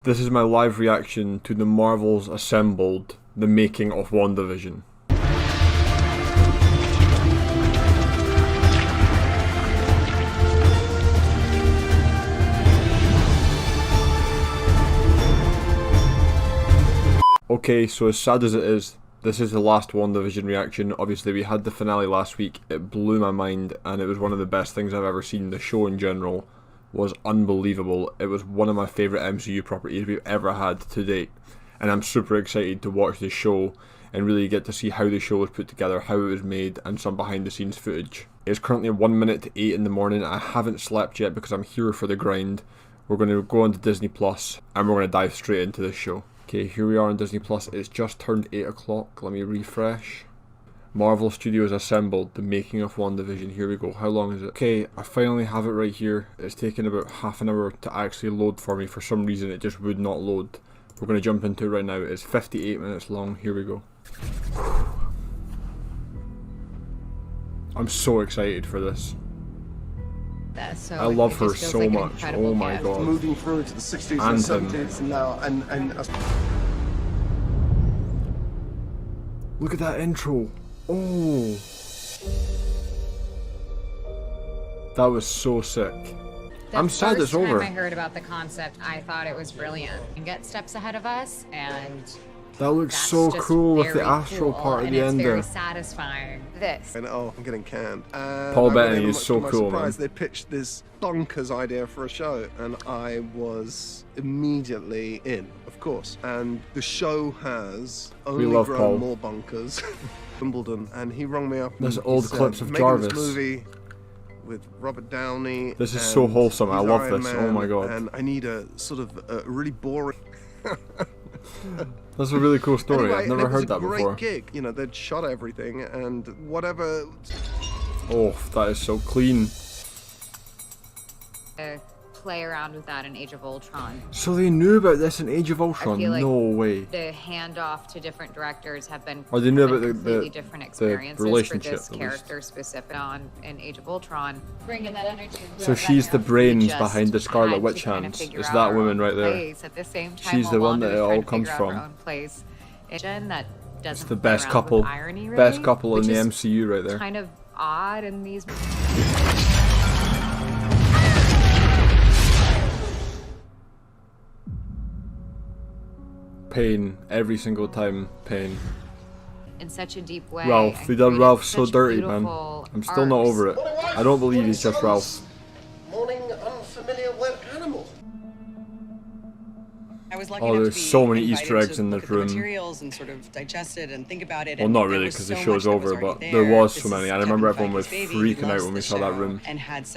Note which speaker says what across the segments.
Speaker 1: This is my live reaction to the Marvels Assembled, the making of WandaVision. Okay, so as sad as it is, this is the last WandaVision reaction. Obviously we had the finale last week, it blew my mind and it was one of the best things I've ever seen. The show in general was unbelievable. It was one of my favourite MCU properties we've ever had to date. And I'm super excited to watch this show and really get to see how the show was put together, how it was made, and some behind the scenes footage. It's currently 1 minute to 8 in the morning. I haven't slept yet because I'm here for the grind. We're going to go on to Disney Plus and we're going to dive straight into this show. Okay, here we are on Disney Plus. It's just turned 8 o'clock. Let me refresh. Marvel Studios Assembled, the making of WandaVision. Here we go. How long is it? Okay, I finally have it right here. It's taken about half an hour to actually load for me. For some reason, it just would not load. We're going to jump into it right now. It's 58 minutes long. Here we go. I'm so excited for this.
Speaker 2: So
Speaker 1: I love her so much. Oh my god.
Speaker 3: Moving through to the 60s and 70s now, and
Speaker 1: look at that intro. Oh, that was so sick. I'm sad it's over.
Speaker 2: The first time I heard about the concept, I thought it was brilliant. And get steps ahead of us, and
Speaker 1: that looks so cool with the astral part at the end there.
Speaker 2: It's very satisfying. This.
Speaker 3: And oh, I'm getting canned.
Speaker 1: Paul Bettany is so cool, man.
Speaker 3: They pitched this bonkers idea for a show, and I was immediately in, of course. And the show has only grown more bonkers. Wimbledon, and he rung me up.
Speaker 1: There's old clips of
Speaker 3: Jarvis.
Speaker 1: Jarvis.
Speaker 3: This movie with Robert Downey.
Speaker 1: This is so wholesome. I love this. Oh my god.
Speaker 3: And I need a sort of a really boring.
Speaker 1: That's a really cool story.
Speaker 3: Anyway,
Speaker 1: I've never heard that before.
Speaker 3: It was a great gig. You know, they'd shot everything and whatever.
Speaker 1: Oh, that is so clean.
Speaker 2: Play around with that in Age of Ultron.
Speaker 1: So they knew about this in Age of Ultron?
Speaker 2: Like
Speaker 1: no way.
Speaker 2: The handoff to different directors have been
Speaker 1: or they knew about
Speaker 2: completely different experiences
Speaker 1: relationship
Speaker 2: for this character specific on in Age of Ultron. Bringing that energy.
Speaker 1: So she's the brains behind the Scarlet Witch hands. It's that woman right there.
Speaker 2: At the same time,
Speaker 1: she's the one that it all comes from. It's the best couple, best couple in the MCU right there.
Speaker 2: Kind of odd in these.
Speaker 1: Pain every single time. Pain.
Speaker 2: In such a deep way.
Speaker 1: Ralph, they done Ralph so dirty, man. I'm still not over it. I don't believe he's just Ralph.
Speaker 3: Morning unfamiliar wet animal.
Speaker 4: I was lucky
Speaker 1: there's so many Easter eggs in this room.
Speaker 4: Materials and sort of digest it and think about it.
Speaker 1: Well, not really, because the show's over, but there was so many. I remember everyone was freaking out when we saw that room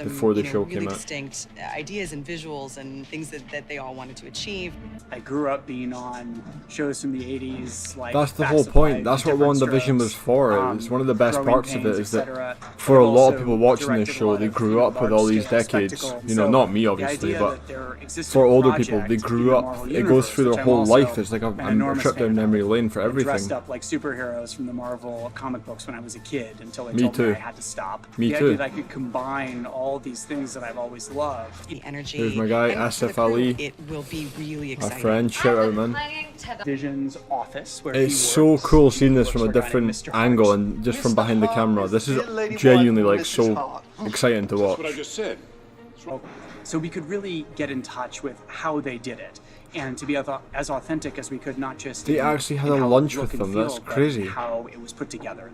Speaker 1: before the show came out.
Speaker 4: Distinct ideas and visuals and things that they all wanted to achieve.
Speaker 5: I grew up being on shows from the 80s. Like
Speaker 1: that's the whole point. That's what WandaVision was for. It's one of the best parts of it is that for a lot of people watching this show, they grew up with all these decades. You know, not me obviously, but for older people, they grew up. It goes through their whole life. It's like a trip down memory lane for everything.
Speaker 5: Dressed up like superheroes from the Marvel comic books when I was a kid until they told me I had to stop.
Speaker 1: Me
Speaker 5: the
Speaker 1: too.
Speaker 5: idea that I could combine all these things that I've always loved.
Speaker 4: The energy.
Speaker 1: There's my guy, Asif Ali.
Speaker 4: It will be really exciting.
Speaker 1: My friend, shout out, man.
Speaker 5: Vision's office. Where
Speaker 1: it's so cool seeing this from a different angle and just from behind the camera. This is genuinely like so exciting to watch.
Speaker 6: That's what I just said.
Speaker 5: So we could really get in touch with how they did it. And to be as authentic as we could, not just
Speaker 1: they actually had a lunch with them. That's crazy.
Speaker 5: How it was put together.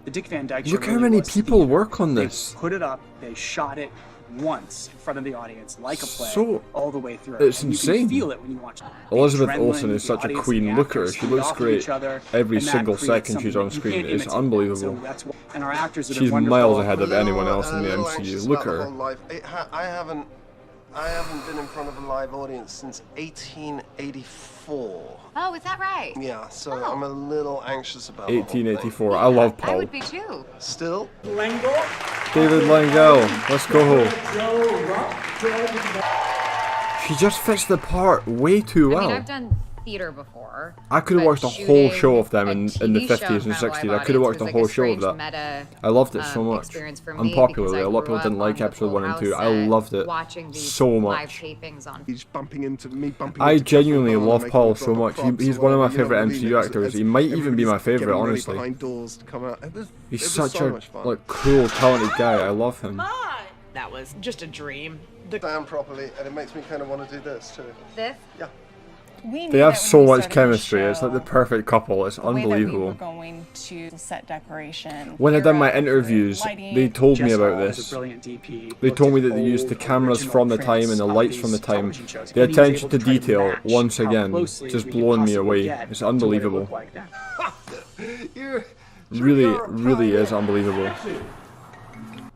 Speaker 5: The Dick Van Dyke Show.
Speaker 1: Look how many people work on this.
Speaker 5: They put it up. They shot it once in front of the audience, like a play,
Speaker 1: so
Speaker 5: all the way through.
Speaker 1: It's
Speaker 5: and
Speaker 1: insane.
Speaker 5: You can feel it when you watch it.
Speaker 1: Elizabeth Olsen is such a queen. Look at her. She looks great. Every single second she's on screen. It's unbelievable.
Speaker 5: And our actors
Speaker 1: she's miles ahead of anyone else in the MCU. Look at her.
Speaker 3: I haven't been in front of a live audience since 1884.
Speaker 2: Oh, is that right?
Speaker 3: Yeah, so I'm a little anxious about
Speaker 1: 1884. I love Paul.
Speaker 2: I would be too.
Speaker 3: Still?
Speaker 1: David Langell. Let's go. She just fits the part way too well.
Speaker 2: I mean, I've done theater before.
Speaker 1: I could have
Speaker 2: but
Speaker 1: watched a whole
Speaker 2: shooting
Speaker 1: show of them
Speaker 2: a
Speaker 1: in the
Speaker 2: TV show
Speaker 1: 50s and
Speaker 2: in Front
Speaker 1: 60s.
Speaker 2: Live
Speaker 1: I could have watched
Speaker 2: Audience
Speaker 1: a
Speaker 2: was
Speaker 1: whole
Speaker 2: like
Speaker 1: show of
Speaker 2: strange
Speaker 1: that.
Speaker 2: meta,
Speaker 1: I loved it so much.
Speaker 2: experience for me
Speaker 1: Unpopularly,
Speaker 2: because
Speaker 1: a lot of people
Speaker 2: I
Speaker 1: didn't
Speaker 2: grew
Speaker 1: like
Speaker 2: up on
Speaker 1: episode
Speaker 2: the
Speaker 1: 1 and 2.
Speaker 2: Full
Speaker 1: I
Speaker 2: House
Speaker 1: loved it
Speaker 2: watching these
Speaker 1: so
Speaker 2: live
Speaker 1: much.
Speaker 2: tapings on.
Speaker 3: He's bumping into me, bumping
Speaker 1: I
Speaker 3: into
Speaker 1: genuinely
Speaker 3: Catherine
Speaker 1: love
Speaker 3: Hahn,
Speaker 1: Paul
Speaker 3: making
Speaker 1: so
Speaker 3: a drop
Speaker 1: much.
Speaker 3: of props
Speaker 1: He's
Speaker 3: or
Speaker 1: one of my
Speaker 3: whatever,
Speaker 1: favourite
Speaker 3: you know what I mean?
Speaker 1: MCU actors. He might even be my
Speaker 3: Everybody's
Speaker 1: favourite,
Speaker 3: getting ready
Speaker 1: honestly.
Speaker 3: behind doors to come out.
Speaker 1: He's
Speaker 3: it was
Speaker 1: such
Speaker 3: so
Speaker 1: a
Speaker 3: much fun.
Speaker 1: like cool, talented guy. I love him.
Speaker 4: That was just a dream.
Speaker 3: Stand properly, and it makes me kind of want to do this too.
Speaker 2: This?
Speaker 3: Yeah.
Speaker 1: They have so much chemistry. It's like the perfect couple. It's unbelievable.
Speaker 6: Going to set decoration.
Speaker 1: When I done my interviews, they told me about this. They told me that they used the cameras from the time and the lights from the time. The attention to detail, once again, just blowing me away. It's unbelievable. Really is unbelievable.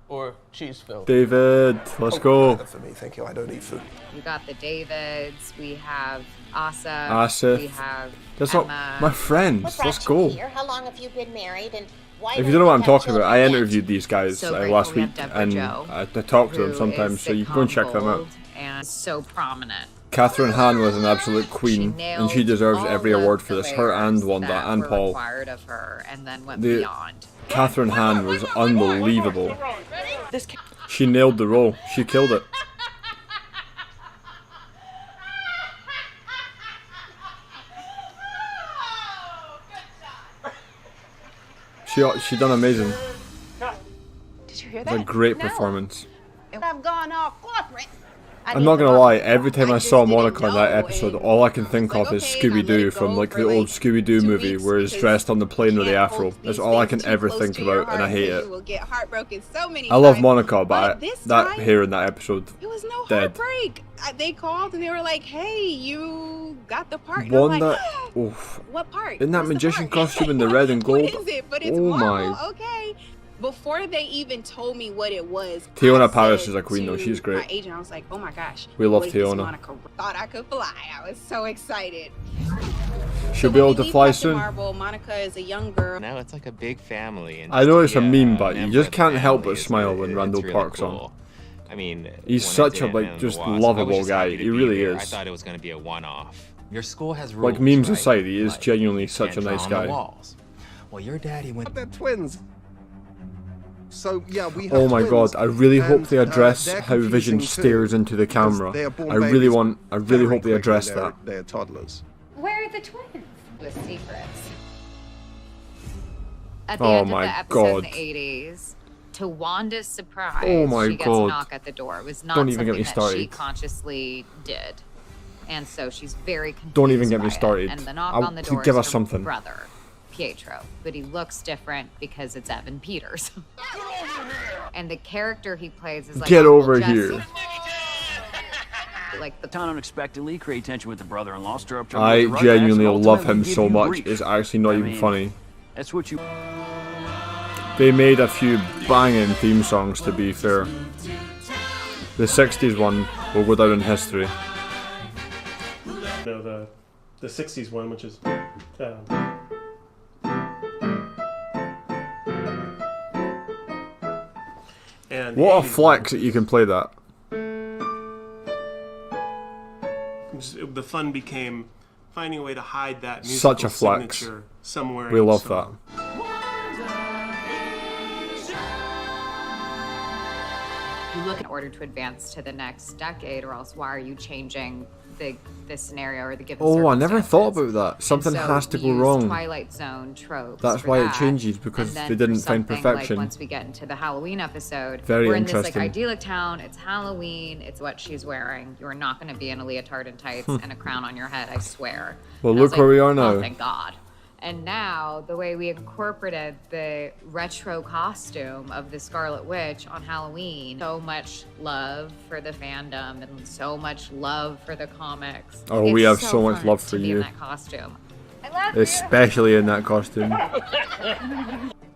Speaker 7: Or cheese filled.
Speaker 1: David, let's go.
Speaker 3: For me, thank you. I don't eat food.
Speaker 2: We got the Davids. We have Asa.
Speaker 1: Asif.
Speaker 2: We have
Speaker 1: That's
Speaker 2: Emma.
Speaker 1: not my friends. Let's go.
Speaker 8: How long have you been married, and why
Speaker 1: If you don't know what I'm talking about, I interviewed these guys
Speaker 2: So
Speaker 1: last
Speaker 2: grateful we
Speaker 1: week,
Speaker 2: have Deborah
Speaker 1: and
Speaker 2: Jo,
Speaker 1: I talk to them
Speaker 2: who
Speaker 1: sometimes,
Speaker 2: is
Speaker 1: so you can go and
Speaker 2: sitcom
Speaker 1: check them out.
Speaker 2: gold and so prominent.
Speaker 1: Catherine Hahn was an absolute queen, and she deserves
Speaker 2: all
Speaker 1: every
Speaker 2: of
Speaker 1: award for
Speaker 2: the
Speaker 1: this. Her and
Speaker 2: layers
Speaker 1: Wanda
Speaker 2: that
Speaker 1: and
Speaker 2: were
Speaker 1: Paul.
Speaker 2: required of her, and then went
Speaker 1: The-
Speaker 2: beyond.
Speaker 1: Catherine Hahn was unbelievable.
Speaker 4: This
Speaker 1: She nailed the role. She killed it. She done amazing.
Speaker 8: Did you hear
Speaker 1: It was a great performance.
Speaker 8: I've gone all corporate.
Speaker 1: I'm not gonna lie, every time I saw Monica in that episode, all I can think of is Scooby-Doo from like the old Scooby-Doo movie where he's dressed on the plane with the afro. That's all I can ever think about, and I hate it. I love Monica, but that hair in that episode,
Speaker 9: It was no
Speaker 1: dead.
Speaker 9: heartbreak. They called and they were like, "Hey, you got the part." And I'm
Speaker 1: Wanda,
Speaker 9: like,
Speaker 1: oof.
Speaker 9: what part?
Speaker 1: In that
Speaker 9: What's the
Speaker 1: magician
Speaker 9: part?
Speaker 1: costume in the red and gold,
Speaker 9: What is it? But it's
Speaker 1: oh
Speaker 9: Marvel.
Speaker 1: my.
Speaker 9: Okay. Before they even told me what it was,
Speaker 1: Tiona
Speaker 9: I
Speaker 1: Paris
Speaker 9: said
Speaker 1: is a queen, though.
Speaker 9: to
Speaker 1: She's great.
Speaker 9: My agent, I was like, "Oh my gosh,
Speaker 1: We love
Speaker 9: what if this
Speaker 1: Tiona.
Speaker 9: Monica thought I could fly. I was so excited."
Speaker 1: She'll
Speaker 9: So
Speaker 1: be able
Speaker 9: when
Speaker 1: to
Speaker 9: we leave
Speaker 1: fly
Speaker 9: Captain
Speaker 1: soon.
Speaker 9: Marvel, Monica is a young girl.
Speaker 7: Now it's like a big family. And
Speaker 1: I know it's a
Speaker 7: just be
Speaker 1: meme, but you
Speaker 7: member
Speaker 1: just
Speaker 7: of the
Speaker 1: can't help
Speaker 7: family
Speaker 1: but
Speaker 7: is
Speaker 1: smile
Speaker 7: really-
Speaker 1: when
Speaker 7: it's
Speaker 1: Randall
Speaker 7: really
Speaker 1: Park's
Speaker 7: cool.
Speaker 1: on.
Speaker 7: I mean,
Speaker 1: He's
Speaker 7: when I
Speaker 1: such
Speaker 7: did
Speaker 1: a,
Speaker 7: Ant-Man
Speaker 1: like,
Speaker 7: and the
Speaker 1: just
Speaker 7: Wasp, I was
Speaker 1: lovable
Speaker 7: just
Speaker 1: guy.
Speaker 7: happy to
Speaker 1: He
Speaker 7: be
Speaker 1: really
Speaker 7: there. I
Speaker 1: is.
Speaker 7: thought it was going to be a one-off. Your school has
Speaker 1: Like
Speaker 7: rules,
Speaker 1: memes
Speaker 7: right?
Speaker 1: aside, he is
Speaker 7: Like,
Speaker 1: genuinely such a
Speaker 7: can't draw
Speaker 1: nice
Speaker 7: on the
Speaker 1: guy.
Speaker 7: walls. Well, your daddy went.
Speaker 3: They're twins. So yeah, we have
Speaker 1: Oh my
Speaker 3: twins,
Speaker 1: god, I really hope
Speaker 3: and,
Speaker 1: they address
Speaker 3: they're
Speaker 1: how Vision
Speaker 3: confusing too,
Speaker 1: stares into the
Speaker 3: because
Speaker 1: camera.
Speaker 3: they are born
Speaker 1: I really
Speaker 3: babies
Speaker 1: hope
Speaker 3: very
Speaker 1: they
Speaker 3: quickly.
Speaker 1: address
Speaker 3: They're-
Speaker 1: that.
Speaker 3: They're toddlers.
Speaker 2: Where are the twins? With secrets. At the
Speaker 1: Oh
Speaker 2: end
Speaker 1: my
Speaker 2: of the episode in
Speaker 1: God.
Speaker 2: the 80s, to Wanda's surprise,
Speaker 1: Oh my
Speaker 2: she gets
Speaker 1: God.
Speaker 2: a knock at the door. It was not
Speaker 1: Don't even get
Speaker 2: something
Speaker 1: me
Speaker 2: that she
Speaker 1: started.
Speaker 2: consciously did. And so she's very confused.
Speaker 1: Don't even get me
Speaker 2: by it.
Speaker 1: started.
Speaker 2: And the knock
Speaker 1: I'll-
Speaker 2: on the door
Speaker 1: give
Speaker 2: is
Speaker 1: us
Speaker 2: her
Speaker 1: something.
Speaker 2: brother, Pietro. But he looks different because it's Evan Peters. And the character he plays is like
Speaker 1: Get
Speaker 2: Uncle
Speaker 1: over
Speaker 2: Jesse.
Speaker 1: here.
Speaker 10: Like the town unexpectedly create tension with the brother-in-law, stir up trouble
Speaker 1: I
Speaker 10: with the right
Speaker 1: genuinely
Speaker 10: ex, and
Speaker 1: love him
Speaker 10: ultimately
Speaker 1: so
Speaker 10: give you
Speaker 1: much.
Speaker 10: grief.
Speaker 1: It's actually not
Speaker 10: I
Speaker 1: even
Speaker 10: mean,
Speaker 1: funny.
Speaker 10: That's what you.
Speaker 1: They made a few banging theme songs, to be fair. The 60s one will go down in history.
Speaker 11: No, the 60s one, which is and
Speaker 1: What a
Speaker 11: 80s
Speaker 1: flex that you can play that.
Speaker 11: the fun became finding a way to hide that musical
Speaker 1: Such a flex.
Speaker 11: signature somewhere.
Speaker 1: We
Speaker 11: in the
Speaker 1: love that.
Speaker 11: song.
Speaker 2: You look in order to advance to the next decade, or else why are you changing the scenario or the given
Speaker 1: Oh, I never thought
Speaker 2: circumstances?
Speaker 1: about that. Something
Speaker 2: And so
Speaker 1: has to
Speaker 2: we
Speaker 1: go
Speaker 2: use
Speaker 1: wrong.
Speaker 2: Twilight Zone tropes.
Speaker 1: That's
Speaker 2: for
Speaker 1: why it
Speaker 2: that.
Speaker 1: changes, because
Speaker 2: And then
Speaker 1: they didn't
Speaker 2: for
Speaker 1: find
Speaker 2: something
Speaker 1: perfection.
Speaker 2: Like once we get into the Halloween episode,
Speaker 1: Very
Speaker 2: we're in this like
Speaker 1: interesting.
Speaker 2: idyllic town. It's Halloween. It's what she's wearing. You are not going to be in a leotard and tights and a crown on your head. I swear.
Speaker 1: Well,
Speaker 2: And I was
Speaker 1: look where we are
Speaker 2: "Oh,
Speaker 1: now."
Speaker 2: thank God. And now, the way we incorporated the retro costume of the Scarlet Witch on Halloween, so much love for the fandom and so much love for the comics.
Speaker 1: Oh,
Speaker 2: It's
Speaker 1: we have so much
Speaker 2: fun
Speaker 1: love
Speaker 2: to
Speaker 1: for
Speaker 2: be
Speaker 1: you.
Speaker 2: in that costume. I love you.
Speaker 1: Especially in that costume.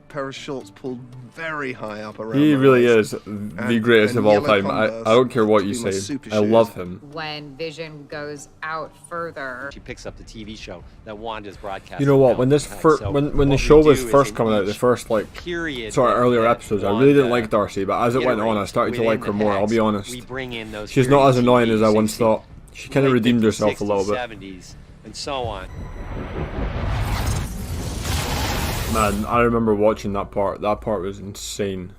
Speaker 3: Pair of shorts pulled very high up around.
Speaker 1: He
Speaker 3: my
Speaker 1: really
Speaker 3: waist.
Speaker 1: is the greatest
Speaker 3: and
Speaker 1: of all
Speaker 3: yellow
Speaker 1: time. I
Speaker 3: Converse
Speaker 1: don't care what
Speaker 3: to
Speaker 1: you
Speaker 3: be my
Speaker 1: say.
Speaker 3: super
Speaker 1: I
Speaker 3: shoes.
Speaker 1: love him.
Speaker 2: When Vision goes out further,
Speaker 12: She picks up the TV show that Wanda's broadcasting.
Speaker 1: You know what? When this when the show was first coming out, the first like sort of earlier episodes, I really didn't like Darcy, but as it went on, I started to like her more. I'll be honest.
Speaker 12: We bring in those
Speaker 1: She's not as
Speaker 12: period
Speaker 1: annoying as I
Speaker 12: TV
Speaker 1: once thought. She kind of
Speaker 12: late
Speaker 1: redeemed
Speaker 12: 50s,
Speaker 1: herself a little
Speaker 12: 60s,
Speaker 1: bit.
Speaker 12: 70s, and so on.
Speaker 1: Man, I remember watching that part. That part was insane.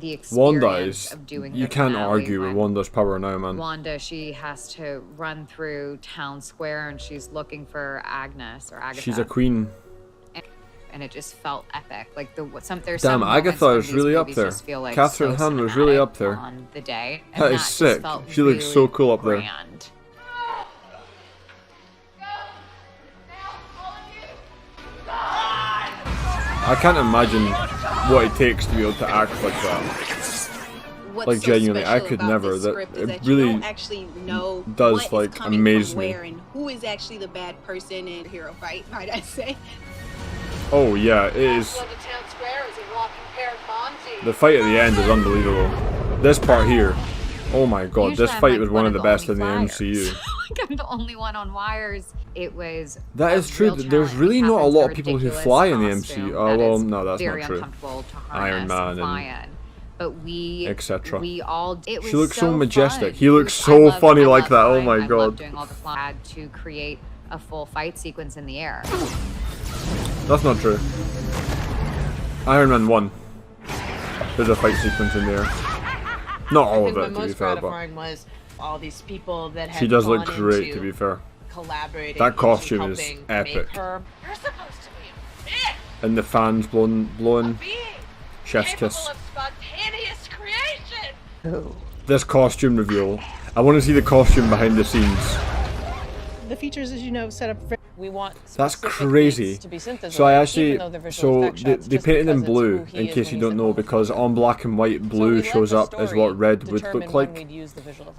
Speaker 2: The
Speaker 1: Wanda
Speaker 2: experience
Speaker 1: is,
Speaker 2: of doing
Speaker 1: you
Speaker 2: the
Speaker 1: can't
Speaker 2: finale
Speaker 1: argue with
Speaker 2: when
Speaker 1: Wanda's power now, man.
Speaker 2: Wanda, she has to run through town square and she's looking for Agnes or Agatha.
Speaker 1: She's a queen.
Speaker 2: And it just felt epic. Like there's some
Speaker 1: Damn, Agatha
Speaker 2: moments
Speaker 1: is
Speaker 2: when
Speaker 1: really
Speaker 2: these
Speaker 1: up
Speaker 2: movies
Speaker 1: there.
Speaker 2: just feel like
Speaker 1: Catherine
Speaker 2: so
Speaker 1: Hahn was really
Speaker 2: cinematic
Speaker 1: up there.
Speaker 2: on the day. And
Speaker 1: That is
Speaker 2: just
Speaker 1: sick.
Speaker 2: felt
Speaker 1: She looks so
Speaker 2: really
Speaker 1: cool up there.
Speaker 2: grand.
Speaker 1: I can't imagine what it takes to be able to act like that.
Speaker 9: What's
Speaker 1: Like,
Speaker 9: so
Speaker 1: genuinely, I
Speaker 9: special
Speaker 1: could
Speaker 9: about
Speaker 1: never.
Speaker 9: this
Speaker 1: That
Speaker 9: script is
Speaker 1: it
Speaker 9: that you
Speaker 1: really
Speaker 9: don't actually know
Speaker 1: does,
Speaker 9: what is
Speaker 1: like,
Speaker 9: coming
Speaker 1: amaze
Speaker 9: from
Speaker 1: me.
Speaker 9: where and who is actually the bad person in hero fight, might I say.
Speaker 1: Oh yeah, it is. The fight at the end is unbelievable. This part here, oh my god,
Speaker 2: Usually
Speaker 1: this
Speaker 2: I'm,
Speaker 1: fight
Speaker 2: like,
Speaker 1: was one of the best in the MCU.
Speaker 2: Like, I'm the only one on wires. It was.
Speaker 1: That is true. There's really not a lot of people who fly in the MCU. Oh well, no, that's not true. Iron Man and
Speaker 2: but we,
Speaker 1: etc.
Speaker 2: We all. It was
Speaker 1: she looks so majestic.
Speaker 2: fun.
Speaker 1: He looks so funny like that. Oh my
Speaker 2: I love
Speaker 1: god.
Speaker 2: doing all the flying. I had to create a full fight sequence in the air.
Speaker 1: That's not true. Iron Man 1. There's a fight sequence in there. Not all of it, to be fair, but
Speaker 8: was all these people that had
Speaker 1: she does look
Speaker 8: gone
Speaker 1: great,
Speaker 8: into
Speaker 1: to be fair.
Speaker 8: collaborating
Speaker 1: That
Speaker 8: into
Speaker 1: costume is
Speaker 8: helping
Speaker 1: epic.
Speaker 8: make her- You're supposed to be a bitch,
Speaker 1: And the fans blowing.
Speaker 8: being
Speaker 1: Chef's
Speaker 8: capable
Speaker 1: kiss.
Speaker 8: of spontaneous creation.
Speaker 1: This costume reveal. I want to see the costume behind the scenes.
Speaker 6: The features, as you know, set up.
Speaker 13: We want
Speaker 1: That's crazy. So I actually, they painted in blue, in case you don't know, because on black and white, blue shows up as what red would look like.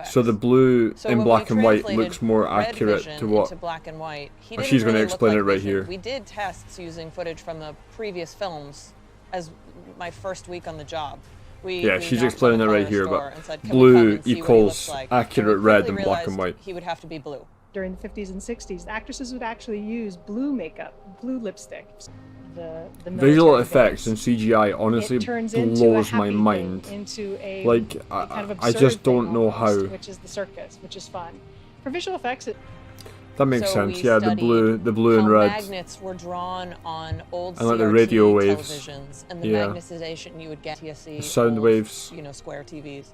Speaker 1: So the blue in black and white looks more accurate to what.
Speaker 13: Black and white.
Speaker 1: She's going to explain it right here.
Speaker 13: We did tests using footage from the previous films as my first week on the job.
Speaker 1: Yeah, she's explaining it right here, but blue equals accurate red in black and white.
Speaker 13: He would have to be blue.
Speaker 6: During the 50s and 60s, actresses would actually use blue makeup, blue lipstick. The
Speaker 1: Visual
Speaker 6: military
Speaker 1: effects
Speaker 6: base,
Speaker 1: and CGI honestly
Speaker 6: it turns into
Speaker 1: blows
Speaker 6: a
Speaker 1: my
Speaker 6: happy
Speaker 1: mind.
Speaker 6: thing, into a
Speaker 1: Like,
Speaker 6: kind of
Speaker 1: I
Speaker 6: absurd
Speaker 1: just
Speaker 6: thing
Speaker 1: don't know how.
Speaker 6: almost, which is the circus, which is fun. For visual effects,
Speaker 1: That makes sense. Yeah, the blue and red.
Speaker 13: Magnets were drawn on old
Speaker 1: And like the
Speaker 13: CRT
Speaker 1: radio waves.
Speaker 13: televisions, and the
Speaker 1: Yeah.
Speaker 13: magnetization you would get TSC,
Speaker 1: The sound
Speaker 13: old,
Speaker 1: waves.
Speaker 13: you know, square TVs.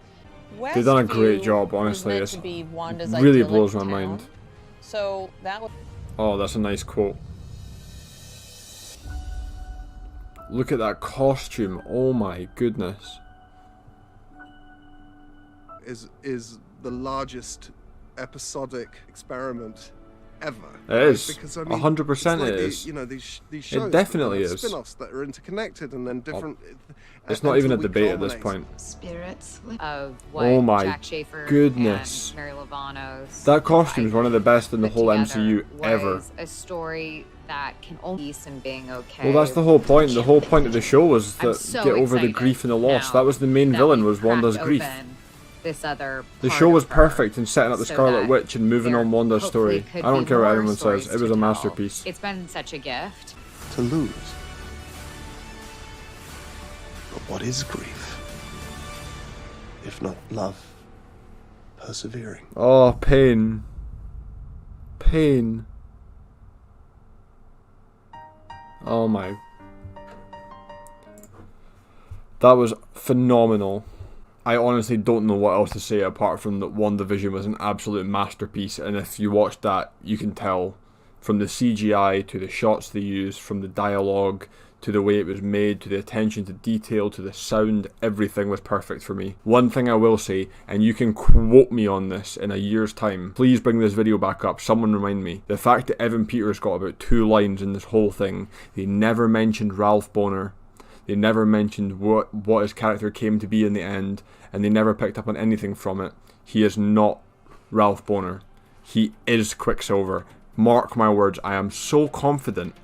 Speaker 1: They've done a great
Speaker 13: Westview
Speaker 1: job,
Speaker 13: was
Speaker 1: honestly.
Speaker 13: meant
Speaker 1: It's
Speaker 13: to be Wanda's
Speaker 1: really
Speaker 13: idyllic
Speaker 1: blows my
Speaker 13: town.
Speaker 1: mind.
Speaker 13: So that was.
Speaker 1: Oh, that's a nice quote. Look at that costume. Oh my goodness.
Speaker 3: Is the largest episodic experiment ever.
Speaker 1: It is.
Speaker 3: Because I mean,
Speaker 1: 100%
Speaker 3: like
Speaker 1: it
Speaker 3: the,
Speaker 1: is.
Speaker 3: You know, these shows.
Speaker 1: It definitely
Speaker 3: that have
Speaker 1: is.
Speaker 3: Spin-offs that are interconnected and then different.
Speaker 1: It's not even a debate at this point.
Speaker 2: Spirits of what
Speaker 1: Oh my
Speaker 2: Jack Schaefer
Speaker 1: goodness.
Speaker 2: and Mary Lavanos.
Speaker 1: That costume is one of the best in the
Speaker 2: put
Speaker 1: whole
Speaker 2: together
Speaker 1: MCU ever.
Speaker 2: was a story that can only peace and being okay.
Speaker 1: Well, that's the whole point. The whole point of the show was
Speaker 2: I'm
Speaker 1: that
Speaker 2: so
Speaker 1: get over the
Speaker 2: excited
Speaker 1: grief and the loss.
Speaker 2: now
Speaker 1: That was the main
Speaker 2: that
Speaker 1: villain,
Speaker 2: we
Speaker 1: was Wanda's
Speaker 2: cracked
Speaker 1: grief.
Speaker 2: open this other
Speaker 1: The
Speaker 2: part
Speaker 1: show was
Speaker 2: of her
Speaker 1: perfect in setting up the
Speaker 2: so
Speaker 1: Scarlet
Speaker 2: that
Speaker 1: Witch and moving
Speaker 2: there
Speaker 1: on Wanda's
Speaker 2: hopefully
Speaker 1: story.
Speaker 2: could
Speaker 1: I don't
Speaker 2: be
Speaker 1: care what
Speaker 2: more
Speaker 1: anyone says.
Speaker 2: stories
Speaker 1: It was
Speaker 2: to
Speaker 1: a
Speaker 2: tell.
Speaker 1: masterpiece.
Speaker 2: It's been such a gift.
Speaker 3: To lose. But what is grief? If not love, persevering.
Speaker 1: Oh, pain. Pain. Oh my. That was phenomenal. I honestly don't know what else to say apart from that WandaVision was an absolute masterpiece, and if you watch that, you can tell from the CGI to the shots they used, from the dialogue to the way it was made, to the attention to detail, to the sound, everything was perfect for me. One thing I will say, and you can quote me on this in a year's time, please bring this video back up, someone remind me, the fact that Evan Peters got about 2 lines in this whole thing, they never mentioned Ralph Bohner, they never mentioned what his character came to be in the end, and they never picked up on anything from it. He is not Ralph Bohner. He is Quicksilver. Mark my words, I am so confident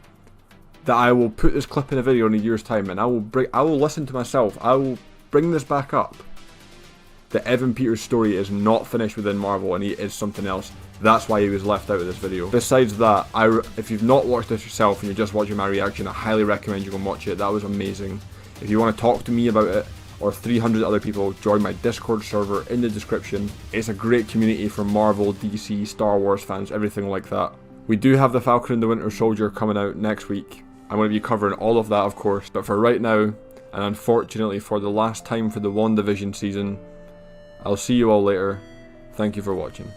Speaker 1: that I will put this clip in a video in a year's time, and I will listen to myself. I will bring this back up. The Evan Peters story is not finished within Marvel, and he is something else. That's why he was left out of this video. Besides that, if you've not watched this yourself and you're just watching my reaction, I highly recommend you go and watch it. That was amazing. If you want to talk to me about it, or 300 other people, join my Discord server in the description. It's a great community for Marvel, DC, Star Wars fans, everything like that. We do have the Falcon and the Winter Soldier coming out next week. I'm going to be covering all of that, of course, but for right now, and unfortunately for the last time for the WandaVision season, I'll see you all later. Thank you for watching.